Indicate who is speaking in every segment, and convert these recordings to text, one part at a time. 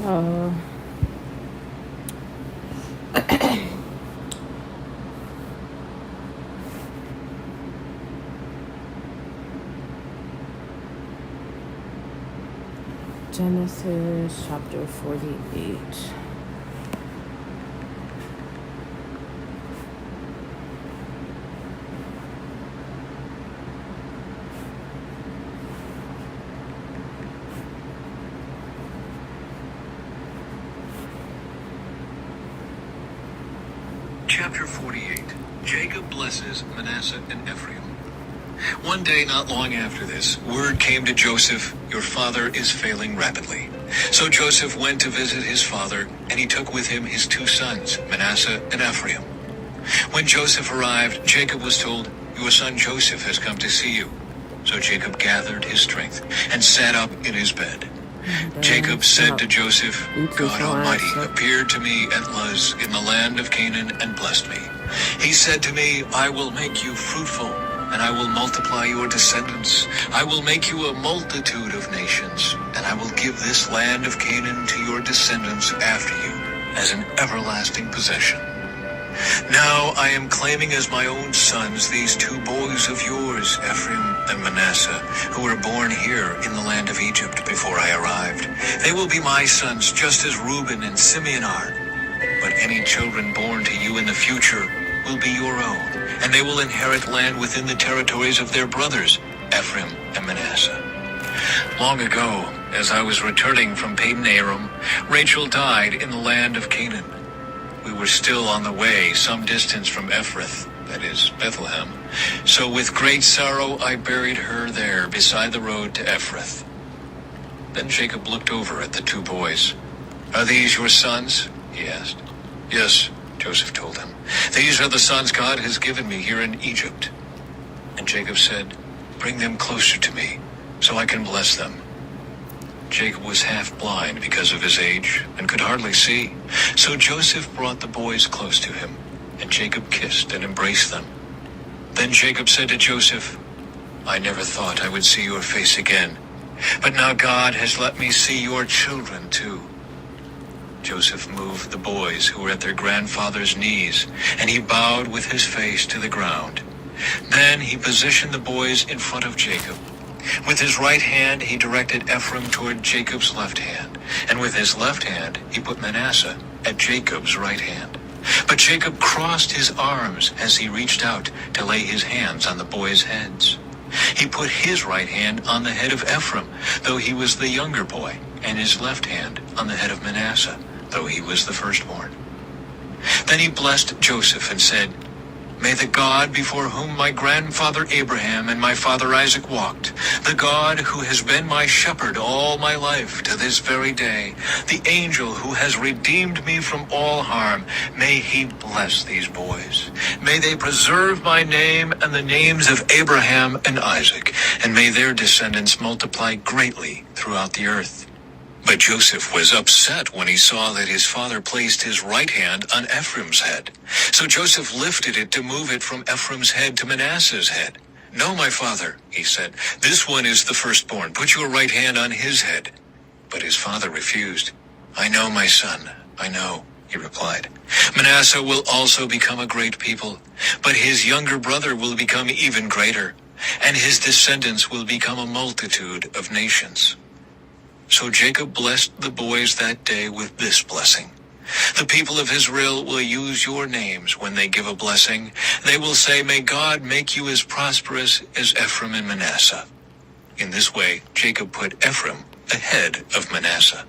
Speaker 1: So Genesis chapter 48.
Speaker 2: Chapter 48. Jacob blesses Manasseh and Ephraim. One day not long after this, word came to Joseph, "Your father is failing rapidly." So Joseph went to visit his father, and he took with him his two sons, Manasseh and Ephraim. When Joseph arrived, Jacob was told, "Your son Joseph has come to see you." So Jacob gathered his strength and sat up in his bed. Jacob said to Joseph, "God Almighty appeared to me at Luz in the land of Canaan and blessed me. He said to me, 'I will make you fruitful, and I will multiply your descendants. I will make you a multitude of nations, and I will give this land of Canaan to your descendants after you as an everlasting possession.' Now I am claiming as my own sons these two boys of yours, Ephraim and Manasseh, who were born here in the land of Egypt before I arrived. They will be my sons just as Reuben and Simeon are. But any children born to you in the future will be your own, and they will inherit land within the territories of their brothers, Ephraim and Manasseh. Long ago, as I was returning from Padan Aram, Rachel died in the land of Canaan. We were still on the way some distance from Ephrath, that is, Bethlehem. So with great sorrow I buried her there beside the road to Ephrath." Then Jacob looked over at the two boys. "Are these your sons?" he asked. "Yes," Joseph told him. "These are the sons God has given me here in Egypt." And Jacob said, "Bring them closer to me, so I can bless them." Jacob was half blind because of his age and could hardly see. So Joseph brought the boys close to him, and Jacob kissed and embraced them. Then Jacob said to Joseph, "I never thought I would see your face again, but now God has let me see your children too." Joseph moved the boys who were at their grandfather's knees, and he bowed with his face to the ground. Then he positioned the boys in front of Jacob. With his right hand he directed Ephraim toward Jacob's left hand, and with his left hand he put Manasseh at Jacob's right hand. But Jacob crossed his arms as he reached out to lay his hands on the boys' heads. He put his right hand on the head of Ephraim, though he was the younger boy, and his left hand on the head of Manasseh, though he was the firstborn. Then he blessed Joseph and said, "May the God before whom my grandfather Abraham and my father Isaac walked, the God who has been my shepherd all my life to this very day, the angel who has redeemed me from all harm, may he bless these boys. May they preserve my name and the names of Abraham and Isaac, and may their descendants multiply greatly throughout the earth." But Joseph was upset when he saw that his father placed his right hand on Ephraim's head. So Joseph lifted it to move it from Ephraim's head to Manasseh's head. "No, my father," he said, "this one is the firstborn. Put your right hand on his head." But his father refused. "I know, my son, I know," he replied. "Manasseh will also become a great people, but his younger brother will become even greater, and his descendants will become a multitude of nations." So Jacob blessed the boys that day with this blessing. "The people of Israel will use your names when they give a blessing. They will say, 'May God make you as prosperous as Ephraim and Manasseh.'" In this way, Jacob put Ephraim ahead of Manasseh.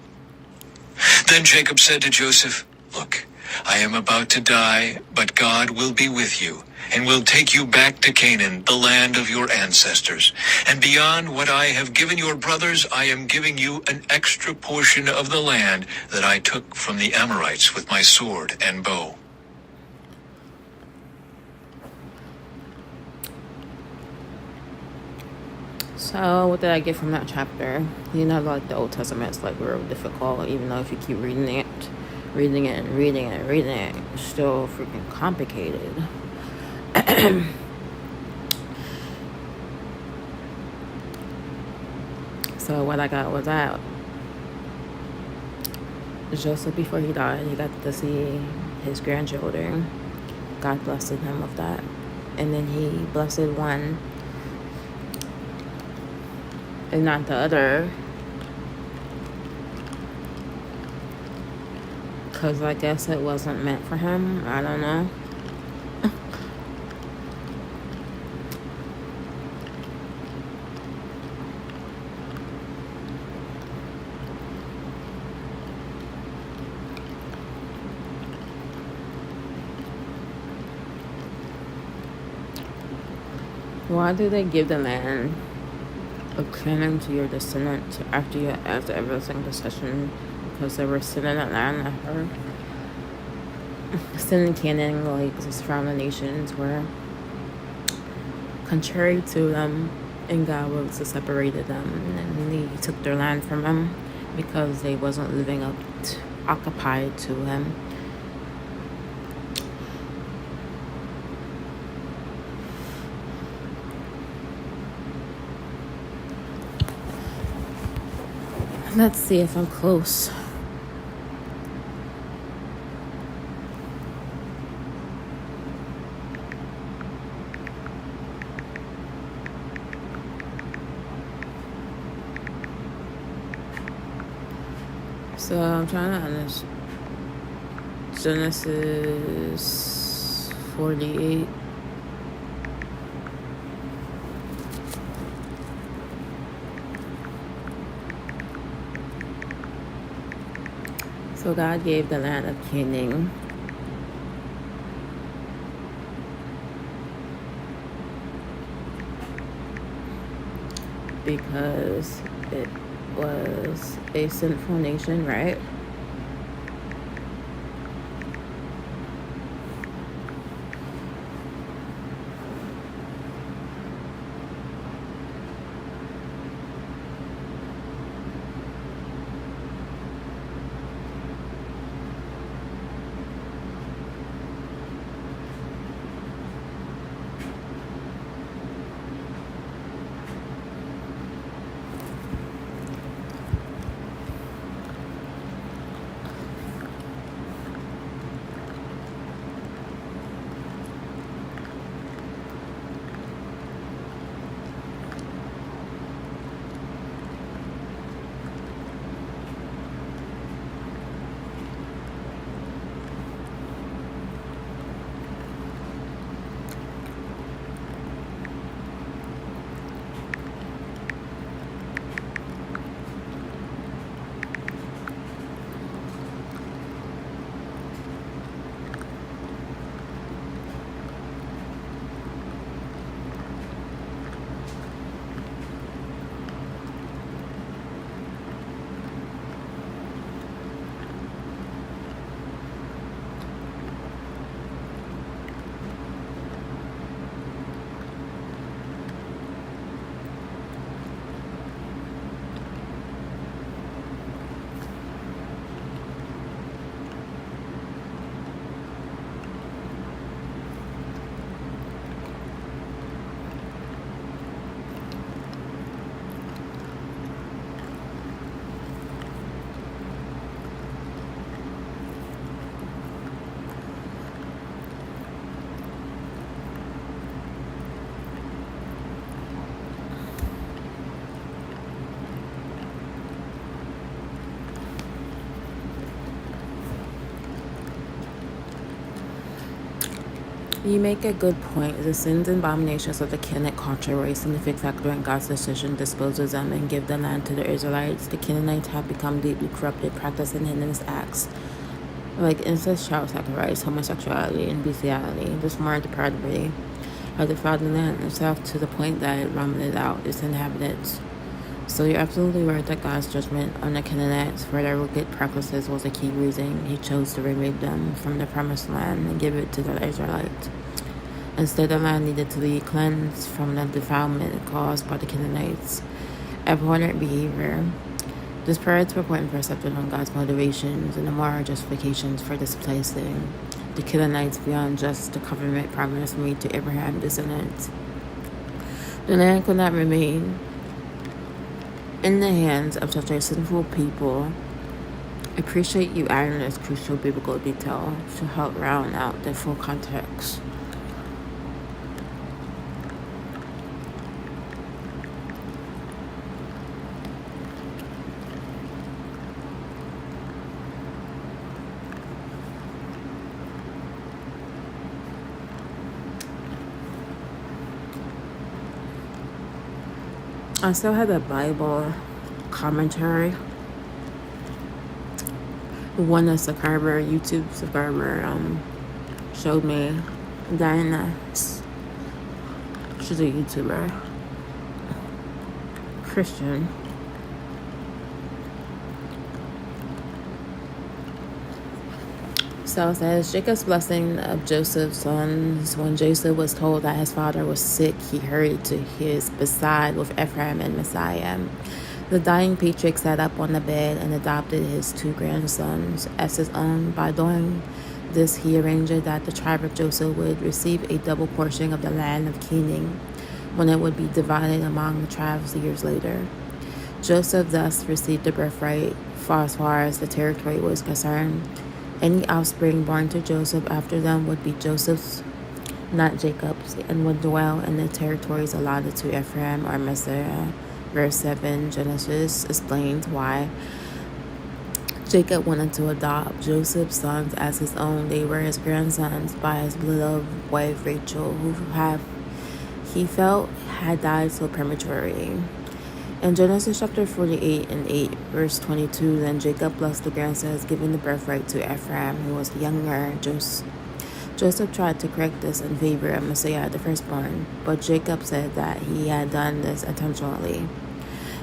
Speaker 2: Then Jacob said to Joseph, "Look, I am about to die, but God will be with you, and will take you back to Canaan, the land of your ancestors. And beyond what I have given your brothers, I am giving you an extra portion of the land that I took from the Amorites with my sword and bow."
Speaker 1: So what did I get from that chapter? You know, like the Old Testament's like real difficult, even though if you keep reading it, it's still freaking complicated. So what I got was that Joseph, before he died, he got to see his grandchildren. God blessed him with that. And then he blessed one and not the other. Because I guess it wasn't meant for him. I don't know. Why do they give the land of Canaan to your descendants after every single decision? Because they were sitting in that land after sin and Canaan, like the surrounding nations, were contrary to them, and God was separated them, and He took their land from them because they wasn't living up to, occupied to Him. Let's see if I'm close. So I'm trying to understand Genesis 48. So God gave the land of Canaan because it was a sinful nation, right? You make a good point. The sins and abominations of the Canaanite culture were a significant factor in God's decision to dispose of them and give the land to the Israelites. The Canaanites have become deeply corrupted, practicing heinous acts like incest, child sacrifice, homosexuality, and bestiality. This moral depravity have defiled the land itself to the point that it vomited out its inhabitants. So you're absolutely right that God's judgment on the Canaanites for their wicked practices was a key reason He chose to remove them from the promised land and give it to the Israelites. Instead, the land needed to be cleansed from the defilement caused by the Canaanites' abhorrent behavior. This prayer to report and perception on God's motivations and the moral justifications for displacing the Canaanites beyond just the covenant promise made to Abraham's descendants. The land could not remain in the hands of such a sinful people Appreciate you adding this crucial biblical detail to help round out the full context. I still have the Bible commentary. One a subscriber, YouTube subscriber, showed me Diana. She's a YouTuber, Christian. So it says Jacob's blessing of Joseph's sons. When Joseph was told that his father was sick, he hurried to his bedside with Ephraim and Messiah. The dying patriarch sat up on the bed and adopted his 2 grandsons as his own. By doing this, he arranged that the tribe of Joseph would receive a double portion of the land of Canaan when it would be divided among the tribes years later. Joseph thus received the birthright as far as the territory was concerned. Any offspring born to Joseph after them would be Joseph's, not Jacob's, and would dwell in the territories allotted to Ephraim or Manasseh. Verse 7, Genesis explains why Jacob wanted to adopt Joseph's sons as his own. They were his grandsons by his beloved wife Rachel, who he felt had died so prematurely. In Genesis chapter 48 and 8, verse 22, then Jacob blessed the grandsons, giving the birthright to Ephraim, who was younger. Joseph tried to correct this in favor of Messiah, the firstborn, but Jacob said that he had done this intentionally.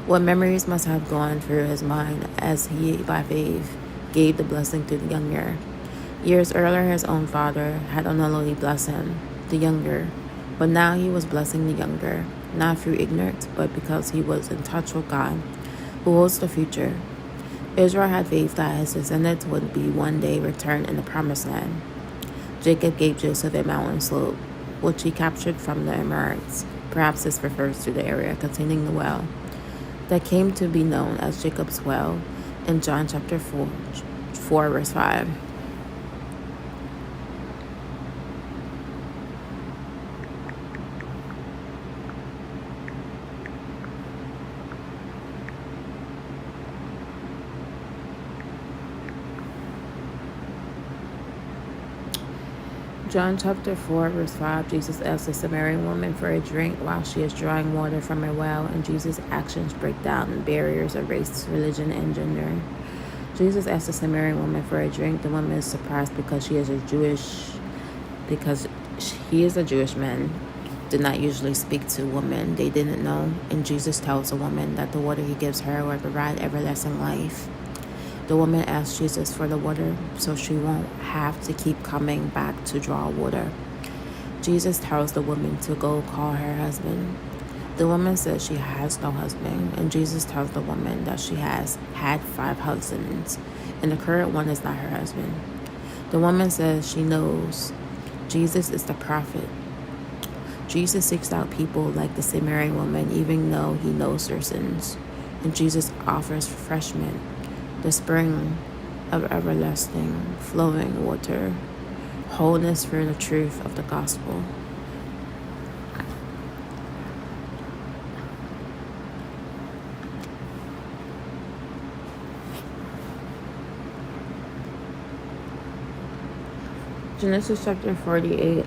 Speaker 1: What memories must have gone through his mind as he, by faith, gave the blessing to the younger. Years earlier, his own father had unknowingly blessed him, the younger, but now he was blessing the younger, not through ignorance, but because he was in touch with God, who holds the future. Israel had faith that his descendants would be one day returned in the promised land. Jacob gave Joseph a mountain slope, which he captured from the Emirates. Perhaps this refers to the area containing the well that came to be known as Jacob's well in John chapter 4 verse 5. John chapter 4 verse 5, Jesus asks a Samaritan woman for a drink while she is drawing water from a well, and Jesus' actions break down the barriers of race, religion, and gender. Jesus asks a Samaritan woman for a drink. The woman is surprised because he is a Jewish man. Did not usually speak to women they didn't know, and Jesus tells the woman that the water he gives her will provide everlasting life. The woman asks Jesus for the water so she won't have to keep coming back to draw water. Jesus tells the woman to go call her husband. The woman says she has no husband, and Jesus tells the woman that she has had 5 husbands, and the current one is not her husband. The woman says she knows Jesus is the prophet. Jesus seeks out people like the Samaritan woman, even though he knows their sins, and Jesus offers refreshment, the spring of everlasting flowing water, wholeness for the truth of the gospel. Genesis chapter 48.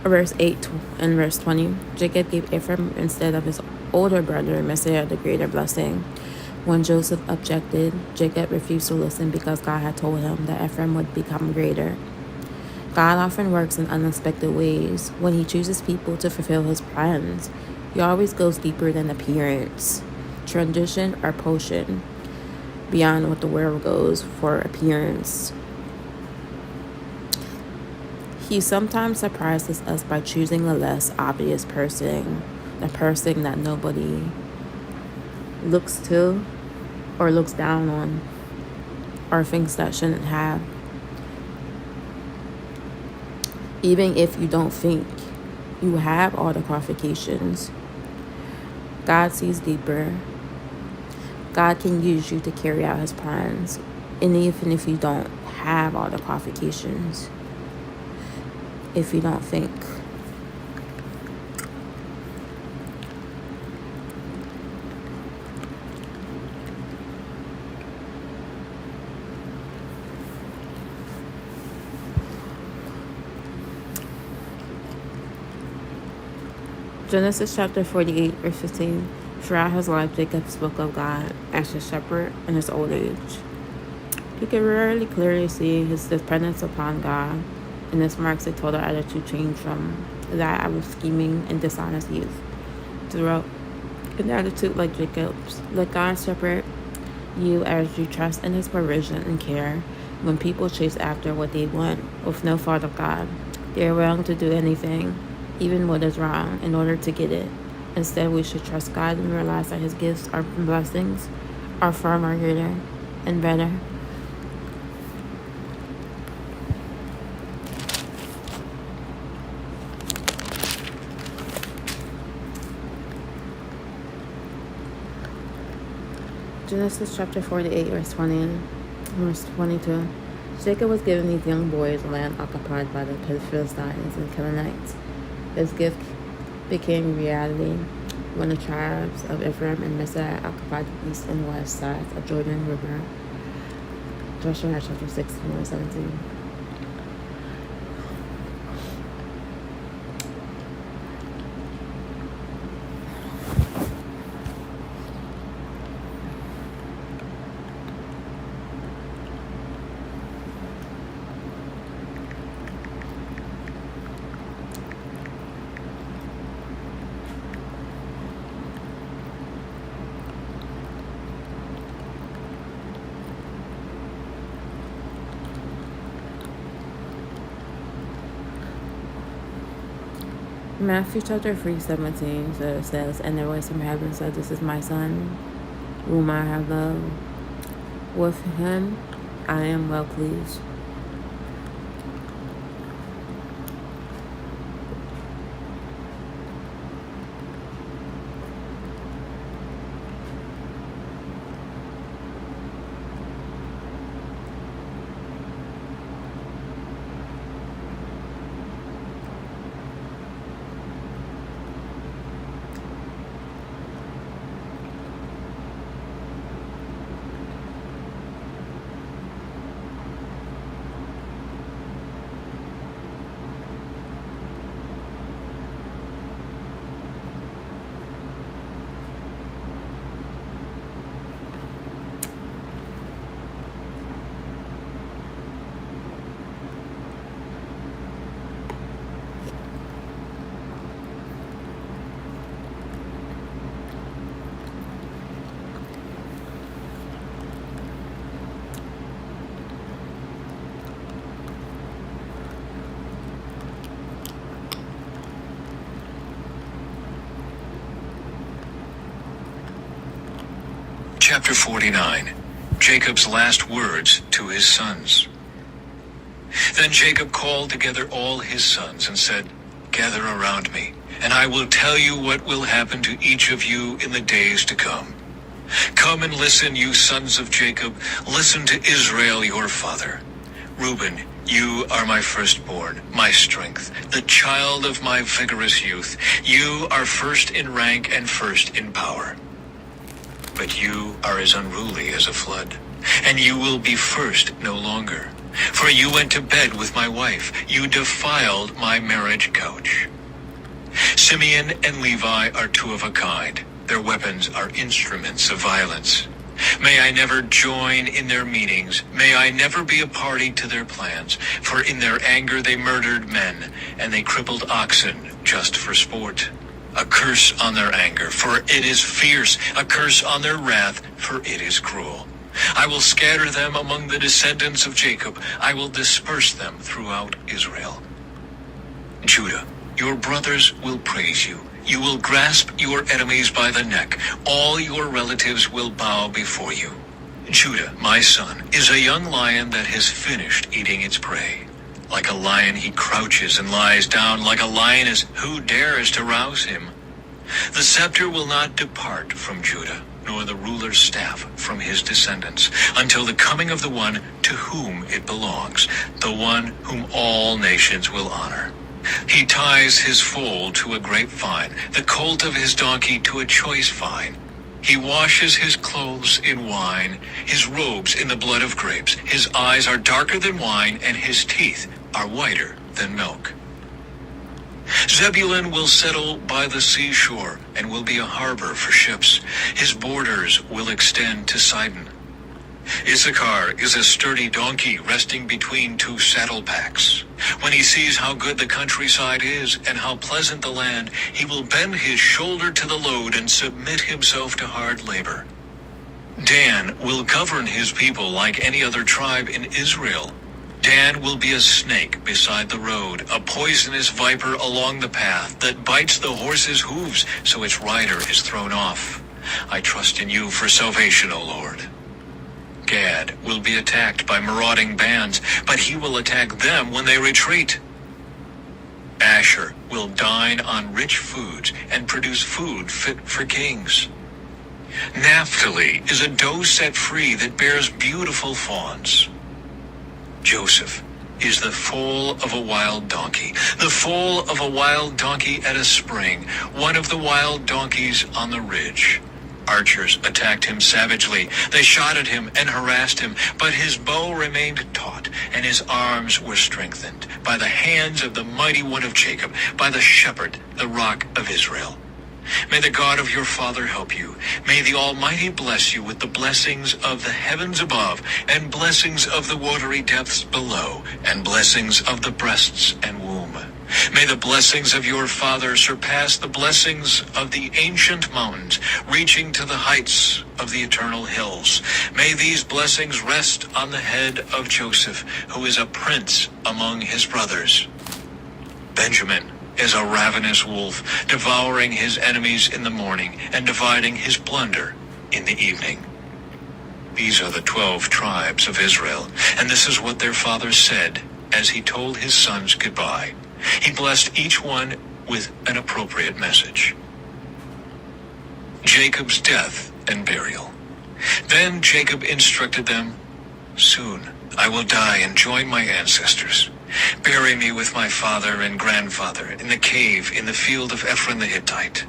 Speaker 1: Verse 8 and verse 20. Jacob gave Ephraim instead of his older brother Messiah the greater blessing. When Joseph objected, Jacob refused to listen because God had told him that Ephraim would become greater. God often works in unexpected ways. When he chooses people to fulfill his plans, he always goes deeper than appearance, tradition, or potion, beyond what the world goes for appearance. He sometimes surprises us by choosing a less obvious person, a person that nobody looks to or looks down on or thinks that shouldn't have. Even if you don't think you have all the qualifications. God sees deeper. God can use you to carry out his plans. And even if you don't have all the qualifications, if you don't think. Genesis chapter 48, verse 15. Throughout his life, Jacob spoke of God as his shepherd in his old age. You can rarely clearly see his dependence upon God, and this marks a total attitude change from that of a scheming and dishonest youth. Throughout an attitude like Jacob's, let God shepherd you as you trust in his provision and care. When people chase after what they want with no thought of God, they are willing to do anything, even what is wrong, in order to get it. Instead, we should trust God and realize that his gifts or blessings are far more greater and better. Genesis chapter 48, verse 20 and verse 22. Jacob was given these young boys land occupied by the Philistines and Canaanites. This gift became reality when the tribes of Ephraim and Manasseh occupied the east and west sides of Jordan River. Joshua chapter 16, verse 17. Matthew chapter 3:17 says, and the voice from heaven said, "This is my son, whom I have loved. With him I am well pleased."
Speaker 2: Chapter 49. Jacob's last words to his sons. Then Jacob called together all his sons and said, "Gather around me, and I will tell you what will happen to each of you in the days to come. Come and listen, you sons of Jacob. Listen to Israel, your father. Reuben, you are my firstborn, my strength, the child of my vigorous youth. You are first in rank and first in power. But you are as unruly as a flood, and you will be first no longer. For you went to bed with my wife. You defiled my marriage couch. Simeon and Levi are two of a kind. Their weapons are instruments of violence. May I never join in their meetings. May I never be a party to their plans. For in their anger they murdered men, and they crippled oxen just for sport. A curse on their anger, for it is fierce. A curse on their wrath, for it is cruel. I will scatter them among the descendants of Jacob. I will disperse them throughout Israel. Judah, your brothers will praise you. You will grasp your enemies by the neck. All your relatives will bow before you. Judah, my son, is a young lion that has finished eating its prey. Like a lion he crouches and lies down. Like a lioness, who dares to rouse him? The scepter will not depart from Judah, nor the ruler's staff from his descendants, until the coming of the one to whom it belongs, the one whom all nations will honor. He ties his foal to a grapevine, the colt of his donkey to a choice vine. He washes his clothes in wine, his robes in the blood of grapes. His eyes are darker than wine, and his teeth are whiter than milk. Zebulun will settle by the seashore and will be a harbor for ships. His borders will extend to Sidon. Issachar is a sturdy donkey resting between two saddle packs. When he sees how good the countryside is and how pleasant the land, he will bend his shoulder to the load and submit himself to hard labor. Dan will govern his people like any other tribe in Israel. Dan will be a snake beside the road, a poisonous viper along the path that bites the horse's hooves so its rider is thrown off. I trust in you for salvation, O Lord. Gad will be attacked by marauding bands, but he will attack them when they retreat. Asher will dine on rich foods and produce food fit for kings. Naphtali is a doe set free that bears beautiful fawns. Joseph is the foal of a wild donkey, the foal of a wild donkey at a spring, one of the wild donkeys on the ridge. Archers attacked him savagely. They shot at him and harassed him, but his bow remained taut, and his arms were strengthened by the hands of the mighty one of Jacob, by the shepherd, the rock of Israel. May the God of your father help you. May the Almighty bless you with the blessings of the heavens above, and blessings of the watery depths below, and blessings of the breasts and womb. May the blessings of your father surpass the blessings of the ancient mountains, reaching to the heights of the eternal hills. May these blessings rest on the head of Joseph, who is a prince among his brothers. Benjamin is a ravenous wolf, devouring his enemies in the morning and dividing his plunder in the evening. These are the 12 tribes of Israel, and this is what their father said as he told his sons goodbye. He blessed each one with an appropriate message. Jacob's death and burial. Then Jacob instructed them, "Soon I will die and join my ancestors. Bury me with my father and grandfather in the cave in the field of Ephron the Hittite.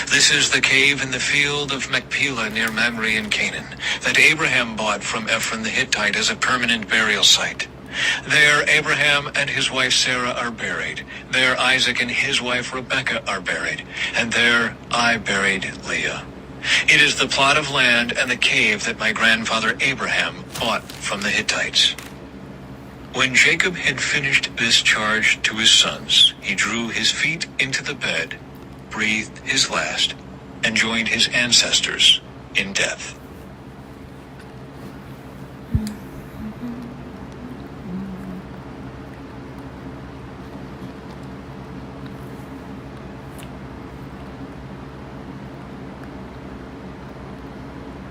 Speaker 2: This is the cave in the field of Machpelah near Mamre in Canaan, that Abraham bought from Ephron the Hittite as a permanent burial site. There Abraham and his wife Sarah are buried. There Isaac and his wife Rebekah are buried. And there I buried Leah. It is the plot of land and the cave that my grandfather Abraham bought from the Hittites." When Jacob had finished this charge to his sons, he drew his feet into the bed, breathed his last, and joined his ancestors in death.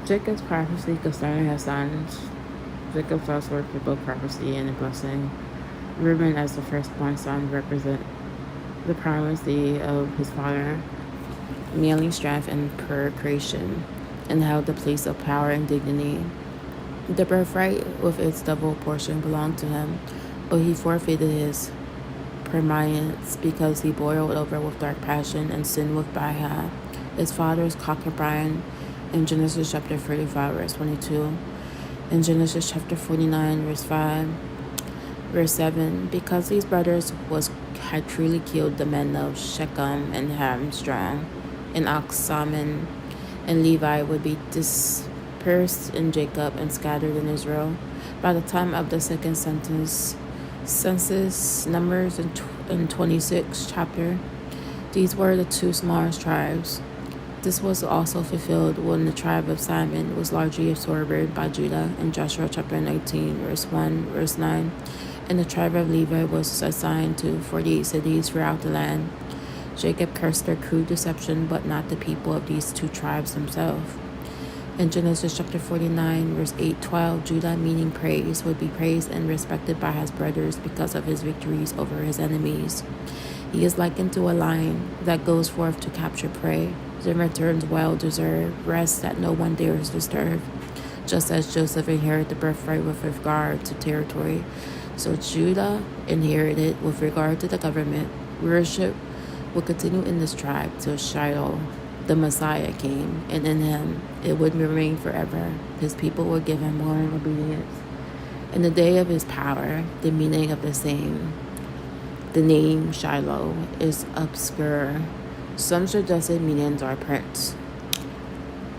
Speaker 1: Jacob's prophecy concerning his sons. Jacob's last word for both prophecy and a blessing. Reuben, as the firstborn son, represent the primacy of his father, manly strength and procreation, and held the place of power and dignity. The birthright with its double portion belonged to him, but he forfeited his preeminence because he boiled over with dark passion and sinned with Baha, his father's concubine, in Genesis chapter 35, verse 22. In Genesis chapter 49, verse 5, verse 7, because these brothers had truly killed the men of Shechem and Hamstrong, and Oxaman and Levi would be dispersed in Jacob and scattered in Israel. By the time of the second census, Numbers in 26 chapter, these were the two smallest tribes. This was also fulfilled when the tribe of Simon was largely absorbed by Judah in Joshua chapter 19, verse 1, verse 9, and the tribe of Levi was assigned to 48 cities throughout the land. Jacob cursed their crude deception, but not the people of these two tribes themselves. In Genesis chapter 49, verse 8-12, Judah, meaning praise, would be praised and respected by his brothers because of his victories over his enemies. He is likened to a lion that goes forth to capture prey, then returns well-deserved rest that no one dares disturb. Just as Joseph inherited the birthright with regard to territory, so Judah inherited with regard to the government. Worship will continue in this tribe till Shiloh, the Messiah, came, and in him it would remain forever. His people would give him more obedience. In the day of his power, the meaning of the name Shiloh is obscure. Some suggested meanings are prince,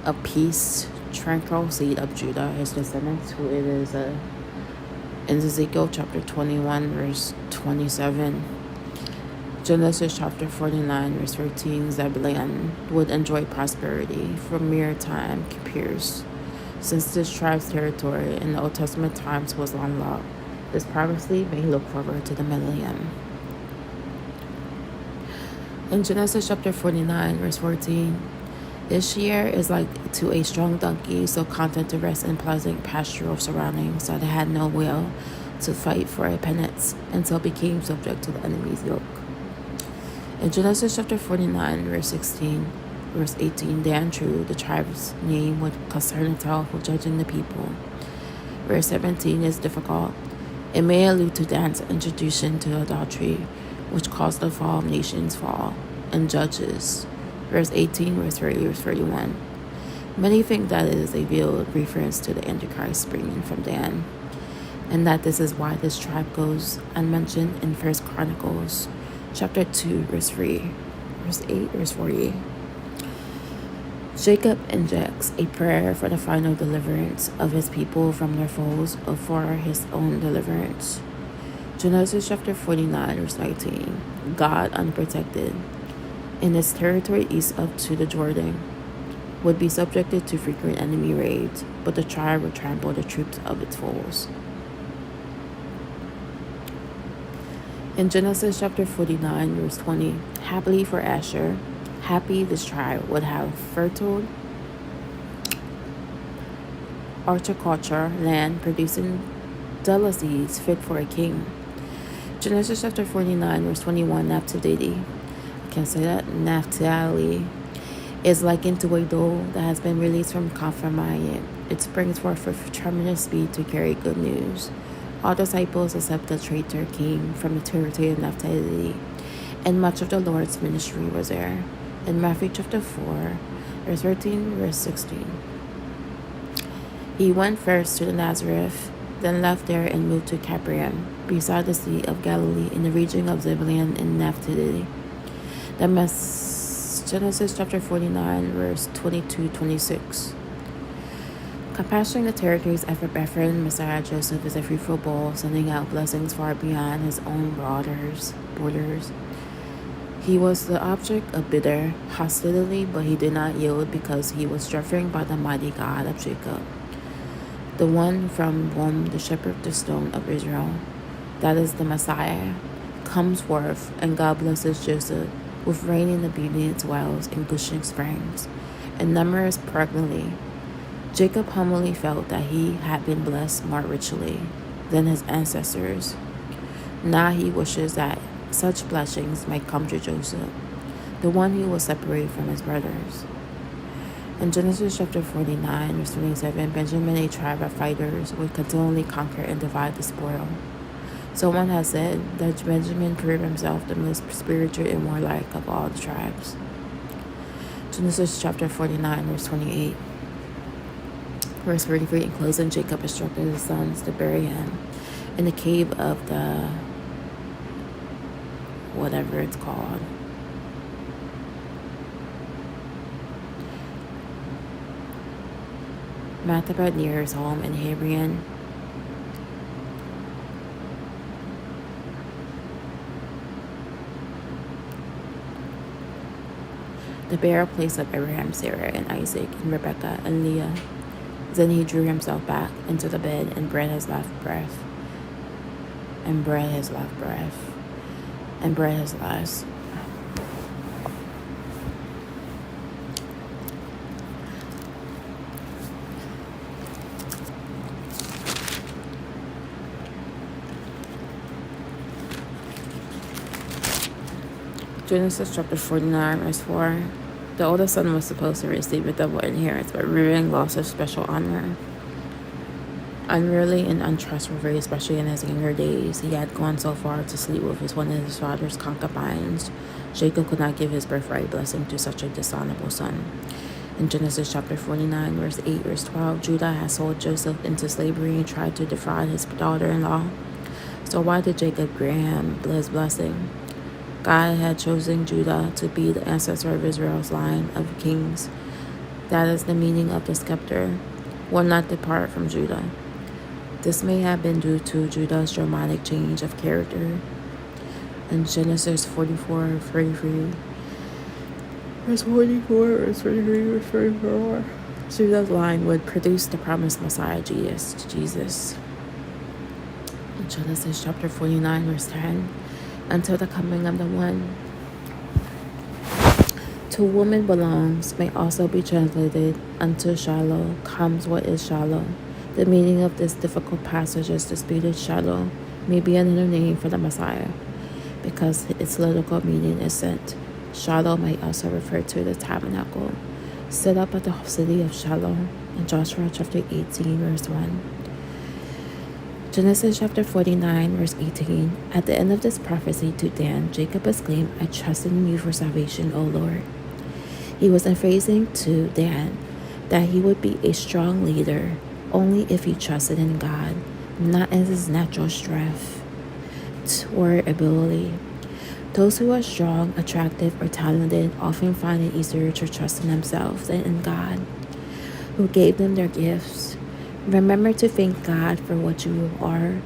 Speaker 1: a peace, tranquil seed of Judah, his descendants, who it is in Ezekiel chapter 21, verse 27. Genesis chapter 49, verse 13, Zebulun would enjoy prosperity for mere time appears. Since this tribe's territory in the Old Testament times was landlocked, this prophecy may look forward to the millennium. In Genesis chapter 49, verse 14, this year is like to a strong donkey, so content to rest in pleasant pastoral surroundings, that it had no will to fight for a penance, and so became subject to the enemy's yoke. In Genesis chapter 49, verse 18, Dan True, the tribe's name would concern itself with judging the people. Verse 17 is difficult. It may allude to Dan's introduction to adultery, which caused the fall of nations fall, and Judges. Verse 18, verse 30, verse 31. Many think that it is a veiled reference to the Antichrist springing from Dan, and that this is why this tribe goes unmentioned in 1 Chronicles chapter 2, verse 3, verse 8, verse 48. Jacob injects a prayer for the final deliverance of his people from their foes or for his own deliverance. Genesis chapter 49, verse 19. God, unprotected in its territory east up to the Jordan, would be subjected to frequent enemy raids, but the tribe would trample the troops of its foes. In Genesis chapter 49, verse 20, happily for Asher, happy this tribe would have fertile horticulture land producing delicacies fit for a king. Genesis chapter 49, verse 21, Naphtali, I can't say that, Naphtali, is likened to a doe that has been released from confinement. It springs forth with tremendous speed to carry good news. All disciples except the traitor came from the territory of Naphtali, and much of the Lord's ministry was there. In Matthew chapter 4, verse 13, verse 16. He went first to the Nazareth, then left there and moved to Capernaum, beside the Sea of Galilee, in the region of Zebulun and Naphtali. Genesis chapter 49, verse 22-26. Compassing the territories of Ephraim, Messiah Joseph is a fruitful bowl, sending out blessings far beyond his own borders. He was the object of bitter hostility, but he did not yield because he was strengthened by the mighty God of Jacob, the one from whom the shepherd, the stone of Israel, that is the Messiah, comes forth, and God blesses Joseph with rain in obedient wells and gushing springs, and numerous pregnantly. Jacob humbly felt that he had been blessed more richly than his ancestors. Now he wishes that such blessings might come to Joseph, the one who was separated from his brothers. In Genesis chapter 49, verse 27, Benjamin, a tribe of fighters, would continually conquer and divide the spoil. Someone has said that Benjamin proved himself the most spiritual and warlike of all the tribes. Genesis chapter 49, verse 28. Verse 33, in closing, Jacob instructed his sons to bury him in the cave of the whatever it's called. Mathabad near his home in Hebron. The burial place of Abraham, Sarah, and Isaac, and Rebekah, and Leah. Then he drew himself back into the bed and breathed his last breath. And breathed his last breath. And breathed his last. Genesis chapter 49, verse 4. The oldest son was supposed to receive a double inheritance, but Reuben lost his special honor. Unruly and untrustworthy, especially in his younger days, he had gone so far to sleep with one of his father's concubines. Jacob could not give his birthright blessing to such a dishonorable son. In Genesis chapter 49, verse 8, verse 12, Judah had sold Joseph into slavery and tried to defraud his daughter-in-law. So why did Jacob grant him his blessing? God had chosen Judah to be the ancestor of Israel's line of kings. That is the meaning of the scepter will not depart from Judah. This may have been due to Judah's dramatic change of character. In Genesis 44, 33, verse 44, verse 33, verse 34, Judah's line would produce the promised Messiah, Jesus. In Genesis chapter 49, verse 10, until the coming of the one to woman belongs may also be translated unto Shiloh comes what is Shiloh. The meaning of this difficult passage is disputed. Shiloh may be another name for the Messiah because its literal meaning is sent. Shiloh might also refer to the tabernacle set up at the city of Shiloh in Joshua chapter 18, verse 1. Genesis chapter 49, verse 18. At the end of this prophecy to Dan, Jacob exclaimed, I trust in you for salvation, O Lord. He was phrasing to Dan that he would be a strong leader only if he trusted in God, not in his natural strength or ability. Those who are strong, attractive, or talented often find it easier to trust in themselves than in God, who gave them their gifts. Remember to thank God for what you are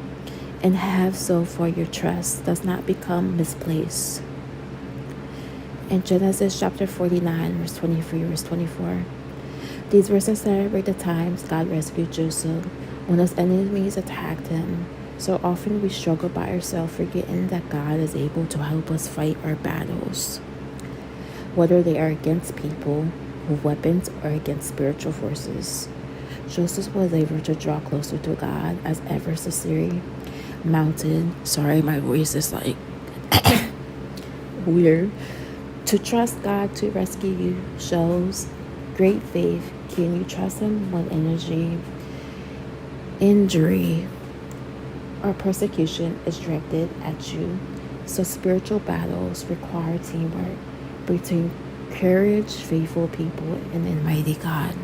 Speaker 1: and have so for your trust does not become misplaced. In Genesis chapter 49, verse 23, verse 24. These verses celebrate the times God rescued Joseph when his enemies attacked him. So often we struggle by ourselves, forgetting that God is able to help us fight our battles, whether they are against people, with weapons, or against spiritual forces. Joseph was able to draw closer to God as adversity mounted. Sorry, my voice is like weird. To trust God to rescue you shows great faith. Can you trust Him when energy, injury, or persecution is directed at you? So spiritual battles require teamwork between courage, faithful people, and a mighty God.